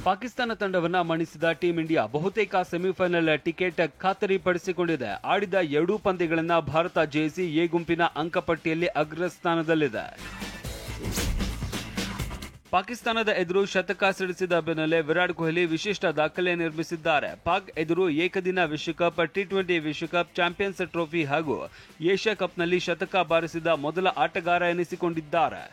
Pakistan ತಂಡವನ್ನ ಮಣಿಸಿದ team India ಬಹುತೇಕ semifinal ticket ಖಾತರಿಪಡಿಸಿಕೊಂಡಿದೆ. ಆಡಿದ 2 ಪಂದ್ಯಗಳನ್ನ ಭಾರತ ಜಯಿಸಿ ಎ ಗುಂಪಿನ ಅಂಕಪಟ್ಟಿಯಲ್ಲಿ ಅಗ್ರಸ್ಥಾನದಲ್ಲಿದೆ. ಪಾಕಿಸ್ತಾನದ ಎದುರು ಶತಕ ಸಿಡಿಸಿದ ಬೆನ್ನಲ್ಲೇ ವಿರಾಟ್ ಕೊಹ್ಲಿ ವಿಶಿಷ್ಟ ದಾಖಲೆ ನಿರ್ಮಿಸಿದ್ದಾರೆ. ಪಾಕ್ ಎದುರು ಏಕದಿನ ವಿಶ್ವಕಪ್, ಟಿ20 ವಿಶ್ವಕಪ್, ಚಾಂಪಿಯನ್ಸ್ ಟ್ರೋಫಿ ಹಾಗೂ ಏಷ್ಯಾ ಕಪ್ನಲ್ಲಿ ಶತಕ ಬಾರಿಸಿದ ಮೊದಲ ಆಟಗಾರ ಎನಿಸಿಕೊಂಡಿದ್ದಾರೆ.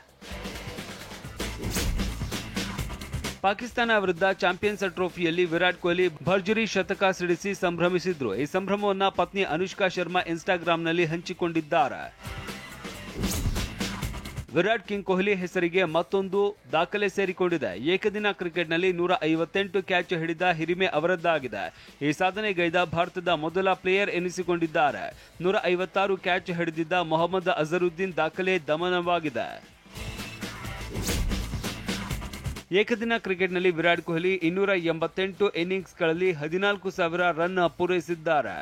ಪಾಕಿಸ್ತಾನ ವಿರುದ್ಧ ಚಾಂಪಿಯನ್ಸ್ ಟ್ರೋಫಿಯಲ್ಲಿ ವಿರಾಟ್ ಕೊಹ್ಲಿ ಭರ್ಜರಿ ಶತಕ ಸಿಡಿಸಿ ಸಂಭ್ರಮಿಸಿದ್ರು. ಈ ಸಂಭ್ರಮವನ್ನ ಪತ್ನಿ ಅನುಷ್ಕಾ ಶರ್ಮಾ ಇನ್ಸ್ಟಾಗ್ರಾಂನಲ್ಲಿ ಹಂಚಿಕೊಂಡಿದ್ದಾರೆ. ವಿರಾಟ್ ಕಿಂಗ್ ಕೊಹ್ಲಿ ಹೆಸರಿಗೆ ಮತ್ತೊಂದು ದಾಖಲೆ ಸೇರಿಕೊಂಡಿದೆ. ಏಕದಿನ ಕ್ರಿಕೆಟ್ನಲ್ಲಿ 158 ಕ್ಯಾಚ್ ಹಿಡಿದ ಹಿರಿಮೆ ಅವರದ್ದಾಗಿದೆ. ಈ ಸಾಧನೆಗೈದ ಭಾರತದ ಮೊದಲ ಪ್ಲೇಯರ್ ಎನಿಸಿಕೊಂಡಿದ್ದಾರೆ. 156 ಕ್ಯಾಚ್ ಹಿಡಿದಿದ್ದ ಮೊಹಮ್ಮದ್ ಅಜರುದ್ದೀನ್ ದಾಖಲೆ ದಮನವಾಗಿದೆ. ಏಕದಿನ ಕ್ರಿಕೆಟ್ನಲ್ಲಿ ವಿರಾಟ್ ಕೊಹ್ಲಿ 288 ಇನ್ನಿಂಗ್ಸ್ಗಳಲ್ಲಿ 14,000 ರನ್ ಪೂರೈಸಿದ್ದಾರೆ.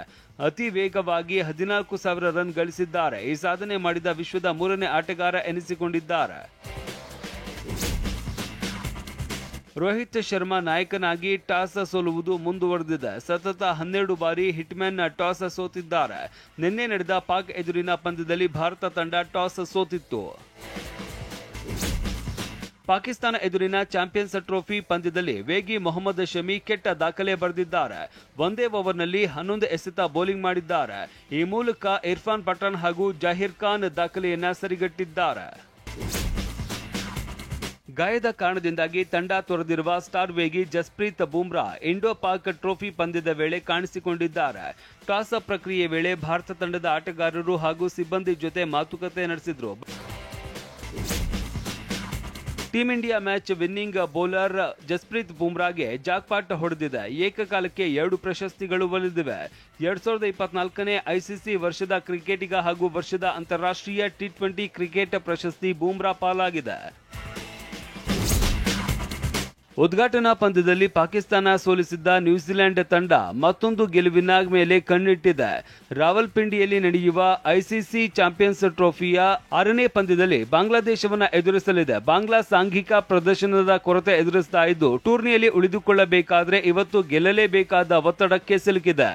ಅತಿ ವೇಗವಾಗಿ 14,000 ರನ್ ಗಳಿಸಿದ್ದಾರೆ. ಈ ಸಾಧನೆ ಮಾಡಿದ ವಿಶ್ವದ 3ನೇ ಆಟಗಾರ ಎನಿಸಿಕೊಂಡಿದ್ದಾರೆ. ರೋಹಿತ್ ಶರ್ಮಾ ನಾಯಕನಾಗಿ ಟಾಸ್ ಸೋಲುವುದು ಮುಂದುವರೆದಿದೆ. ಸತತ 12 ಬಾರಿ ಹಿಟ್ಮ್ಯಾನ್ ಟಾಸ್ ಸೋತಿದ್ದಾರೆ. ನಿನ್ನೆ ನಡೆದ ಪಾಕ್ ಎದುರಿನ ಪಂದ್ಯದಲ್ಲಿ ಭಾರತ ತಂಡ ಟಾಸ್ ಸೋತಿತ್ತು. ಪಾಕಿಸ್ತಾನ ಎದುರಿನ ಚಾಂಪಿಯನ್ಸ್ ಟ್ರೋಫಿ ಪಂದ್ಯದಲ್ಲಿ ವೇಗಿ ಮೊಹಮ್ಮದ್ ಶಮಿ ಕೆಟ್ಟ ದಾಖಲೆ ಬರೆದಿದ್ದಾರೆ. ಒಂದೇ ಓವರ್ನಲ್ಲಿ 11 ಎಸೆತ ಬೌಲಿಂಗ್ ಮಾಡಿದ್ದಾರೆ. ಈ ಮೂಲಕ ಇರ್ಫಾನ್ ಪಠಾಣ್ ಹಾಗೂ ಜಹೀರ್ ಖಾನ್ ದಾಖಲೆಯನ್ನ ಸರಿಗಟ್ಟಿದ್ದಾರೆ. ಗಾಯದ ಕಾರಣದಿಂದಾಗಿ ತಂಡ ತೊರೆದಿರುವ ಸ್ಟಾರ್ ವೇಗಿ ಜಸ್ಪ್ರೀತ್ ಬುಮ್ರಾ ಇಂಡೋ ಪಾಕ್ ಟ್ರೋಫಿ ಪಂದ್ಯದ ವೇಳೆ ಕಾಣಿಸಿಕೊಂಡಿದ್ದಾರೆ. ಟಾಸ್ ಪ್ರಕ್ರಿಯೆ ವೇಳೆ ಭಾರತ ತಂಡದ ಆಟಗಾರರು ಹಾಗೂ ಸಿಬ್ಬಂದಿ ಜೊತೆ ಮಾತುಕತೆ ನಡೆಸಿದ್ರು. Team India match winning bowler Jasprit ಬುಮ್ರಾಗೆ ಜಾಕ್ಪಾಟ್ ಹೊಡೆದಿದೆ. ಏಕಕಾಲಕ್ಕೆ 2 ಪ್ರಶಸ್ತಿಗಳು ಒಲಿದಿವೆ. 2024ನೇ ಐಸಿಸಿ ವರ್ಷದ ಕ್ರಿಕೆಟಿಗ ಹಾಗೂ ವರ್ಷದ ಅಂತಾರಾಷ್ಟ್ರೀಯ ಟಿ20 ಕ್ರಿಕೆಟ್ ಪ್ರಶಸ್ತಿ ಬುಮ್ರಾ ಪಾಲಾಗಿದೆ. ಉದ್ಘಾಟನಾ ಪಂದ್ಯದಲ್ಲಿ ಪಾಕಿಸ್ತಾನ ಸೋಲಿಸಿದ್ದ ನ್ಯೂಜಿಲೆಂಡ್ ತಂಡ ಮತ್ತೊಂದು ಗೆಲುವಿನ ಮೇಲೆ ಕಣ್ಣಿಟ್ಟಿದೆ. ರಾವಲ್ಪಿಂಡಿಯಲ್ಲಿ ನಡೆಯುವ ಐಸಿಸಿ ಚಾಂಪಿಯನ್ಸ್ ಟ್ರೋಫಿಯ 6ನೇ ಪಂದ್ಯದಲ್ಲಿ ಬಾಂಗ್ಲಾದೇಶವನ್ನ ಎದುರಿಸಲಿದೆ. ಬಾಂಗ್ಲಾ ಸಾಂಘಿಕ ಪ್ರದರ್ಶನದ ಕೊರತೆ ಎದುರಿಸ್ತಾ ಇದ್ದು ಟೂರ್ನಿಯಲ್ಲಿ ಉಳಿದುಕೊಳ್ಳಬೇಕಾದ್ರೆ ಇವತ್ತು ಗೆಲ್ಲಲೇಬೇಕಾದ ಒತ್ತಡಕ್ಕೆ ಸಿಲುಕಿದೆ.